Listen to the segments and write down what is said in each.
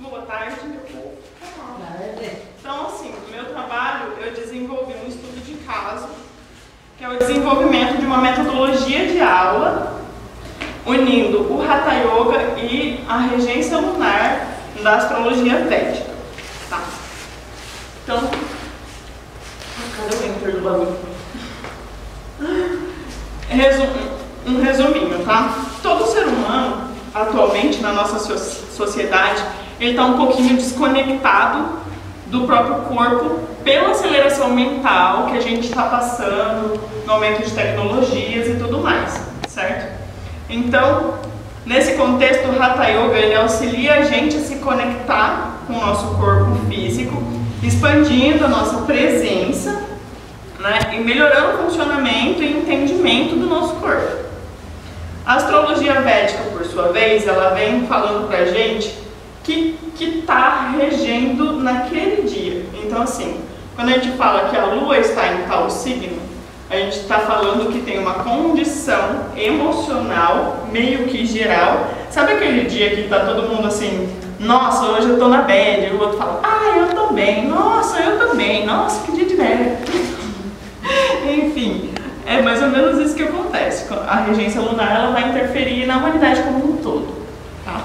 Boa tarde. Então, assim, no meu trabalho eu desenvolvi um estudo de caso, que é o desenvolvimento de uma metodologia de aula unindo o Hatha Yoga e a regência lunar da astrologia védica. Tá? Então, cadê o enter do bagulho? Um resuminho, tá? Todo ser humano, atualmente na nossa sociedade, ele está um pouquinho desconectado do próprio corpo pela aceleração mental que a gente está passando no aumento de tecnologias e tudo mais, certo? Então, nesse contexto, o Hatha Yoga ele auxilia a gente a se conectar com o nosso corpo físico, expandindo a nossa presença, né, e melhorando o funcionamento e entendimento do nosso corpo. A astrologia védica, por sua vez, ela vem falando pra gente que está regendo naquele dia. Então, assim, quando a gente fala que a lua está em tal signo, a gente está falando que tem uma condição emocional meio que geral. Sabe aquele dia que está todo mundo assim, nossa, hoje eu tô na bad, e o outro fala, ah, eu também, nossa, que dia de merda. Enfim, é mais ou menos isso que acontece. A regência lunar ela vai interferir na humanidade como um todo. Tá?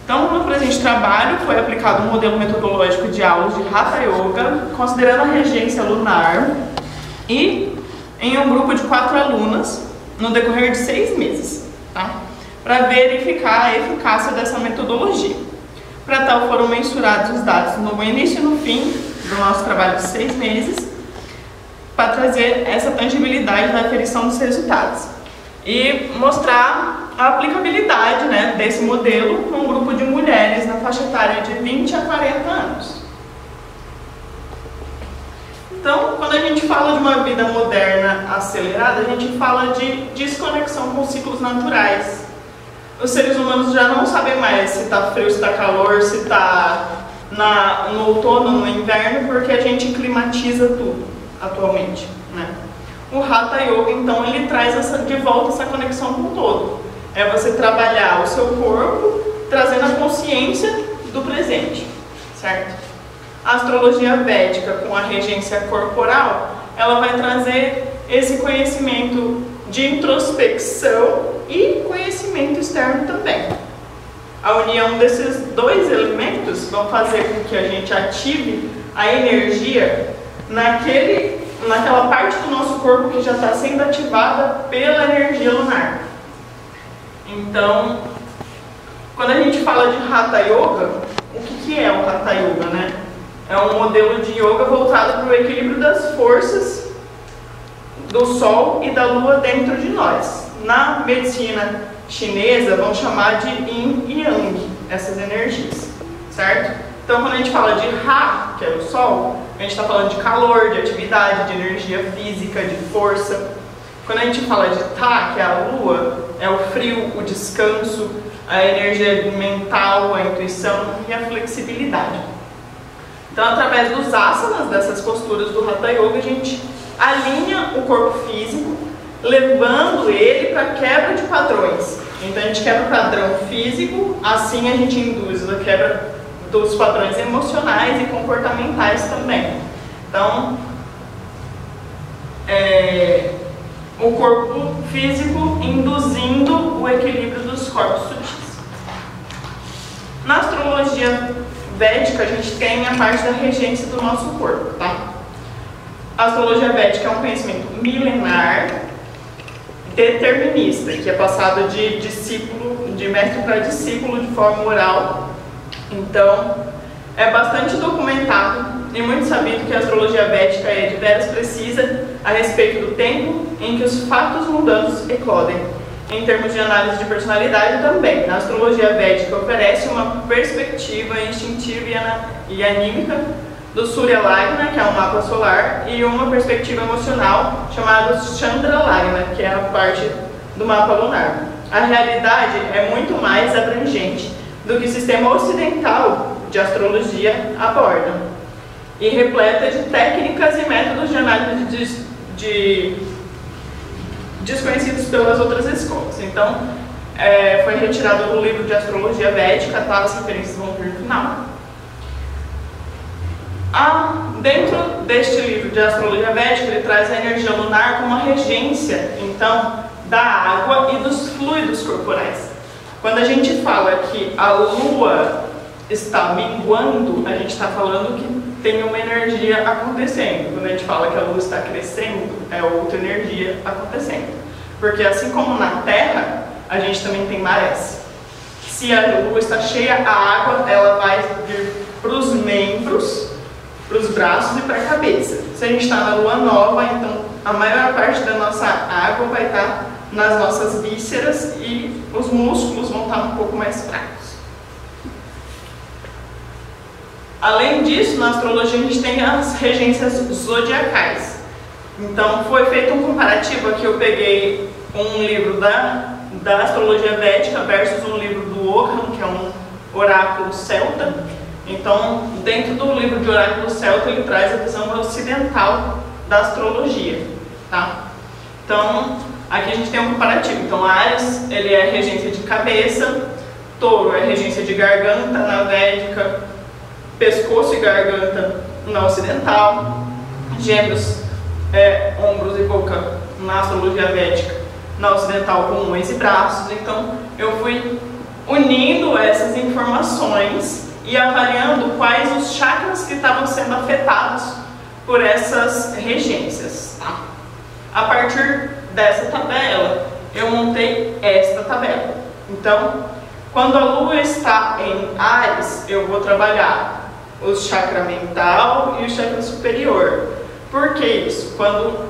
Então, no presente trabalho, foi aplicado um modelo metodológico de aulas de Hatha Yoga, considerando a regência lunar, e em um grupo de 4 alunas, no decorrer de 6 meses, tá? Para verificar a eficácia dessa metodologia. Para tal, foram mensurados os dados no início e no fim do nosso trabalho de 6 meses, para trazer essa tangibilidade na aferição dos resultados e mostrar a aplicabilidade, né, desse modelo num grupo de mulheres na faixa etária de 20 a 40 anos. Então, quando a gente fala de uma vida moderna acelerada, a gente fala de desconexão com ciclos naturais. Os seres humanos já não sabem mais se está frio, se está calor, se está no outono, no inverno, porque a gente climatiza tudo atualmente, né? O Hatha Yoga, então, ele traz de volta essa conexão com o todo. É você trabalhar o seu corpo, trazendo a consciência do presente, certo? A astrologia védica, com a regência corporal, ela vai trazer esse conhecimento de introspecção e conhecimento externo também. A união desses dois elementos vão fazer com que a gente ative a energia naquela parte do nosso corpo que já está sendo ativada pela energia lunar. Então, quando a gente fala de Hatha Yoga, o que é o Hatha Yoga, né? É um modelo de yoga voltado para o equilíbrio das forças do Sol e da Lua dentro de nós. Na medicina chinesa, vão chamar de Yin e Yang, essas energias, certo? Então, quando a gente fala de Ha, que é o Sol, a gente está falando de calor, de atividade, de energia física, de força. Quando a gente fala de Ta, que é a Lua, é o frio, o descanso, a energia mental, a intuição e a flexibilidade. Então, através dos asanas, dessas posturas do Hatha Yoga, a gente alinha o corpo físico, levando ele para a quebra de padrões. Então, a gente quebra o padrão físico, assim a gente induz a quebra dos padrões emocionais e comportamentais também. Então, o corpo físico induzindo o equilíbrio dos corpos sutis. Na astrologia védica, a gente tem a parte da regência do nosso corpo, tá? A astrologia védica é um conhecimento milenar, determinista, que é passado de mestre para discípulo de forma oral. Então, é bastante documentado e muito sabido que a astrologia védica é de veras precisa a respeito do tempo em que os fatos mundanos eclodem. Em termos de análise de personalidade também, a astrologia védica oferece uma perspectiva instintiva e anímica do Surya Lagna, que é um mapa solar, e uma perspectiva emocional chamada Chandra Lagna, que é a parte do mapa lunar. A realidade é muito mais abrangente do que o sistema ocidental de astrologia aborda, e repleta de técnicas e métodos de análise desconhecidos pelas outras escolas. Então, foi retirado do livro de Astrologia Védica, tá? As referências vão vir no final. Dentro deste livro de Astrologia Védica, ele traz a energia lunar como uma regência, então, da água e dos fluidos corporais. Quando a gente fala que a Lua está minguando, a gente está falando que tem uma energia acontecendo. Quando a gente fala que a Lua está crescendo, é outra energia acontecendo. Porque assim como na Terra, a gente também tem marés. Se a Lua está cheia, a água ela vai vir para os membros, para os braços e para a cabeça. Se a gente está na Lua nova, então a maior parte da nossa água vai estar nas nossas vísceras e os músculos vão estar um pouco mais fracos. Além disso, na astrologia a gente tem as regências zodiacais. Então foi feito um comparativo aqui, eu peguei um livro da astrologia védica versus um livro do Ogham, que é um oráculo celta. Então, dentro do livro de oráculo celta, ele traz a visão ocidental da astrologia, tá? Então, aqui a gente tem um comparativo. Então, Áries, ele é regência de cabeça, Touro é regência de garganta na védica, pescoço e garganta na ocidental, Gêmeos é ombros e boca na astrologia védica, na ocidental com mãos e braços. Então, eu fui unindo essas informações e avaliando quais os chakras que estavam sendo afetados por essas regências, tá? A partir dessa tabela, eu montei esta tabela. Então, quando a Lua está em Áries, eu vou trabalhar o chakra mental e o chakra superior. Por que isso? Quando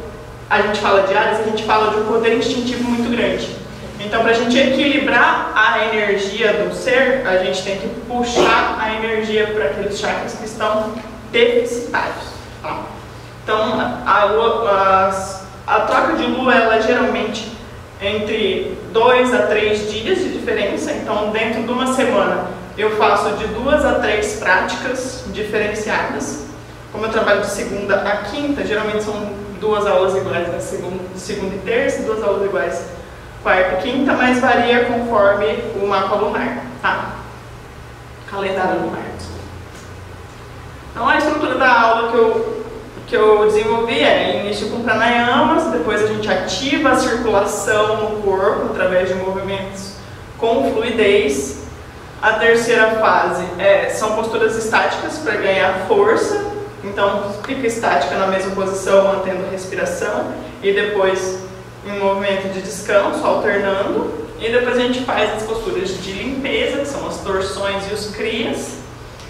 a gente fala de Áries, a gente fala de um poder instintivo muito grande. Então, para a gente equilibrar a energia do ser, a gente tem que puxar a energia para aqueles chakras que estão deficitários, tá? Então, a troca de Lua, ela é geralmente entre 2 a 3 dias de diferença. Então, dentro de uma semana, eu faço de 2 a 3 práticas diferenciadas. Como eu trabalho de segunda a quinta, geralmente são 2 aulas iguais na segunda e terça, 2 aulas iguais quarta e quinta, mas varia conforme o mapa lunar, tá? Calendário lunar. Então, a estrutura da aula que eu desenvolvi é início com pranayamas, depois a gente ativa a circulação no corpo através de movimentos com fluidez. A terceira fase são posturas estáticas para ganhar força, então fica estática na mesma posição, mantendo a respiração, e depois em movimento de descanso, alternando, e depois a gente faz as posturas de limpeza, que são as torções e os crias,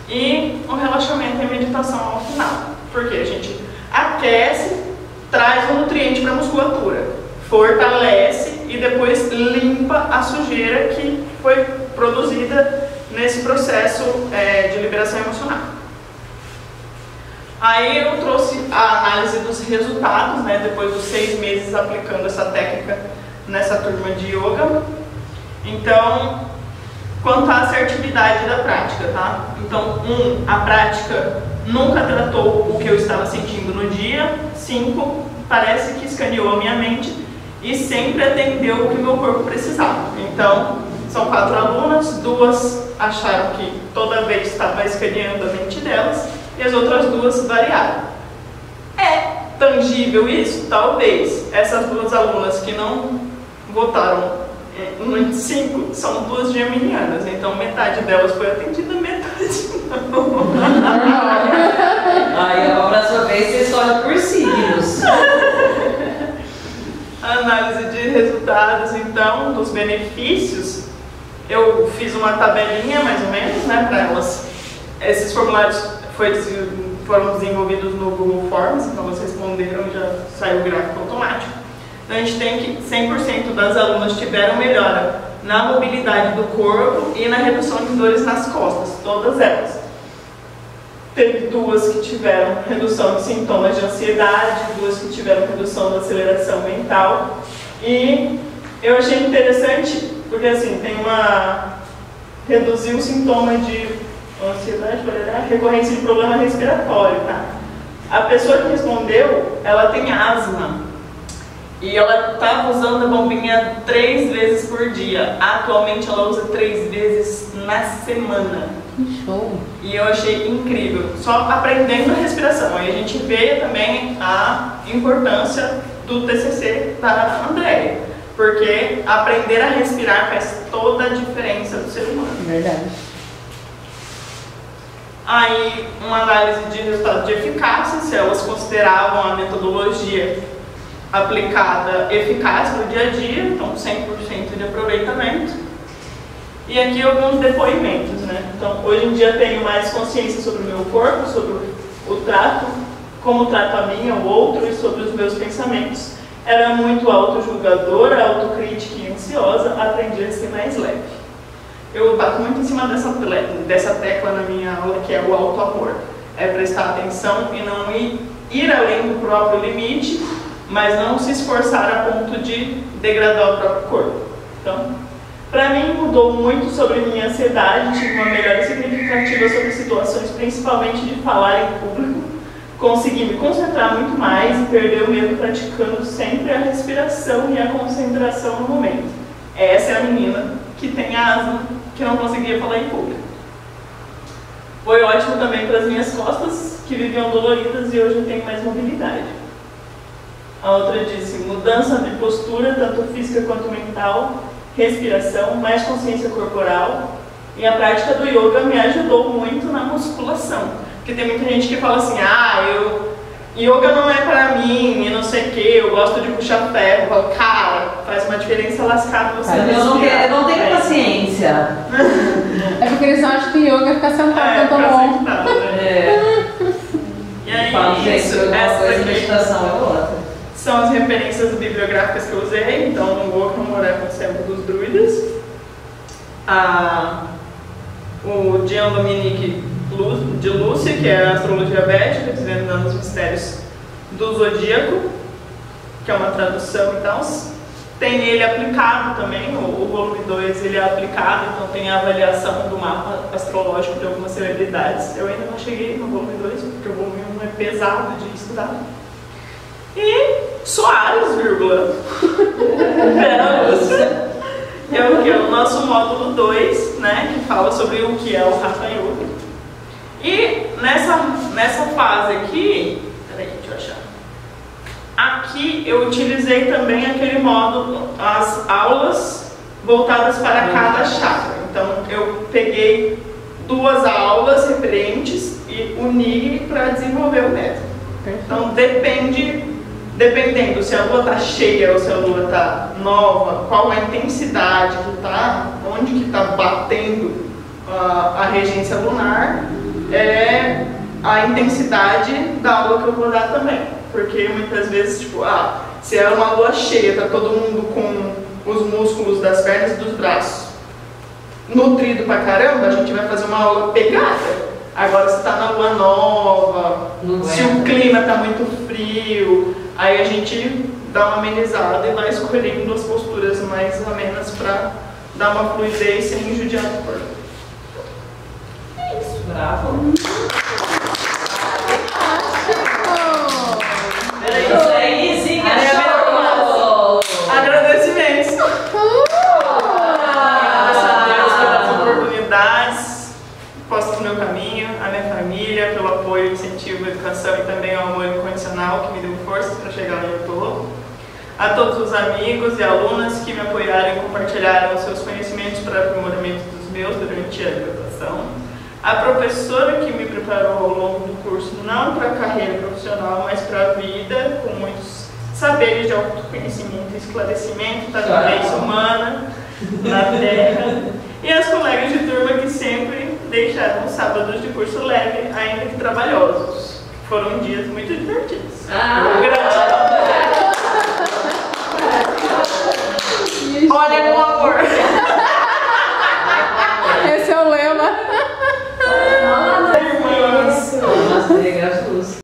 e o relaxamento e a meditação ao final, porque a gente aquece, traz um nutriente para a musculatura, fortalece e depois limpa a sujeira que foi produzida nesse processo de liberação emocional. Aí eu trouxe a análise dos resultados, né, depois dos 6 meses aplicando essa técnica nessa turma de yoga. Então, quanto à assertividade da prática, tá? Então, a prática nunca tratou o que eu estava sentindo no dia. 5, parece que escaneou a minha mente e sempre atendeu o que meu corpo precisava. Então, são 4 alunas, 2 acharam que toda vez estava escaneando a mente delas e as outras 2 variaram. É tangível isso? Talvez. Essas 2 alunas que não votaram no 5 são 2 geminianas, então metade delas foi atendida, metade não. Aí a próxima vez você escolhe por signos. Análise de resultados, então, dos benefícios. Eu fiz uma tabelinha, mais ou menos, né, para elas. Esses formulários foram desenvolvidos no Google Forms, então vocês responderam, já saiu o gráfico automático. Então a gente tem que 100% das alunas tiveram melhora na mobilidade do corpo e na redução de dores nas costas, todas elas. Teve 2 que tiveram redução de sintomas de ansiedade, 2 que tiveram redução da aceleração mental. E eu achei interessante, porque assim, tem reduzir o sintoma de ansiedade, recorrência de problema respiratório, tá? A pessoa que respondeu, ela tem asma. E ela estava usando a bombinha 3 vezes por dia. Atualmente ela usa 3 vezes na semana. Que show! E eu achei incrível, só aprendendo a respiração. Aí a gente vê também a importância do TCC da Andréia, porque aprender a respirar faz toda a diferença do ser humano. Verdade. Aí, uma análise de resultado de eficácia, se elas consideravam a metodologia aplicada eficaz no dia a dia, então 100% de aproveitamento. E aqui alguns depoimentos, né? Então, hoje em dia tenho mais consciência sobre o meu corpo, sobre o trato, como trato a mim, ao outro e sobre os meus pensamentos. Era muito autojulgadora, autocrítica e ansiosa, aprendi a ser mais leve. Eu bato muito em cima dessa tecla na minha aula, que é o auto-amor. É prestar atenção e não ir além do próprio limite, mas não se esforçar a ponto de degradar o próprio corpo. Então, para mim mudou muito sobre minha ansiedade, tive uma melhora significativa sobre situações, principalmente de falar em público. Consegui me concentrar muito mais e perder o medo praticando sempre a respiração e a concentração no momento. Essa é a menina que tem asma, que não conseguia falar em público. Foi ótimo também para as minhas costas, que viviam doloridas e hoje eu tenho mais mobilidade. A outra disse, mudança de postura, tanto física quanto mental, respiração, mais consciência corporal. E a prática do yoga me ajudou muito na musculação. Porque tem muita gente que fala assim, yoga não é pra mim, e não sei o que, eu gosto de puxar ferro. Eu falo, cara, faz uma diferença lascada você respirar. Eu não tenho paciência. É porque eles acham que yoga é ficar sentado tão bom. E aí, essa meditação é outra. São as referências bibliográficas que eu usei. Então, no Gokhan Morava Sempre dos Druidas, o Jean Dominique de Lúcia, que é a astrologia védica, desvendando os mistérios do zodíaco, que é uma tradução e tal. Tem ele aplicado também, o volume 2 ele é aplicado, então tem a avaliação do mapa astrológico de algumas celebridades. Eu ainda não cheguei no volume 2, porque o volume 1 é pesado de estudar. E Soares, vírgula. Vera Lúcia. É o que? O nosso módulo 2, né, que fala sobre o que é o Hatha Yoga. E nessa fase aqui, peraí, deixa eu achar. Aqui eu utilizei também aquele módulo, as aulas voltadas para cada chakra. Então eu peguei 2 aulas referentes e uni para desenvolver o método. Então dependendo se a lua está cheia ou se a lua está nova, qual a intensidade que está, onde que está batendo a regência lunar, é a intensidade da aula que eu vou dar também. Porque muitas vezes, tipo, se é uma lua cheia, tá todo mundo com os músculos das pernas e dos braços nutrido pra caramba, a gente vai fazer uma aula pegada. Agora se tá na lua nova, se o clima tá muito frio, aí a gente dá uma amenizada e vai escolhendo as posturas mais amenas pra dar uma fluidez sem judiar o corpo. É isso. Bravo. Agradecimentos. Agradeço a Deus pelas oportunidades postas no meu caminho, a minha família, pelo apoio, incentivo, educação e também o amor incondicional que me deu forças para chegar onde eu estou. A todos os amigos e alunas que me apoiaram e compartilharam os seus conhecimentos para o aprimoramento dos meus durante a graduação. A professora que me preparou ao longo do curso, não para a carreira profissional, mas para a vida, com muitos saberes de autoconhecimento e esclarecimento da vivência humana na Terra. E as colegas de turma que sempre deixaram os sábados de curso leve, ainda que trabalhosos. Foram dias muito divertidos. Gratidão. Olha com amor.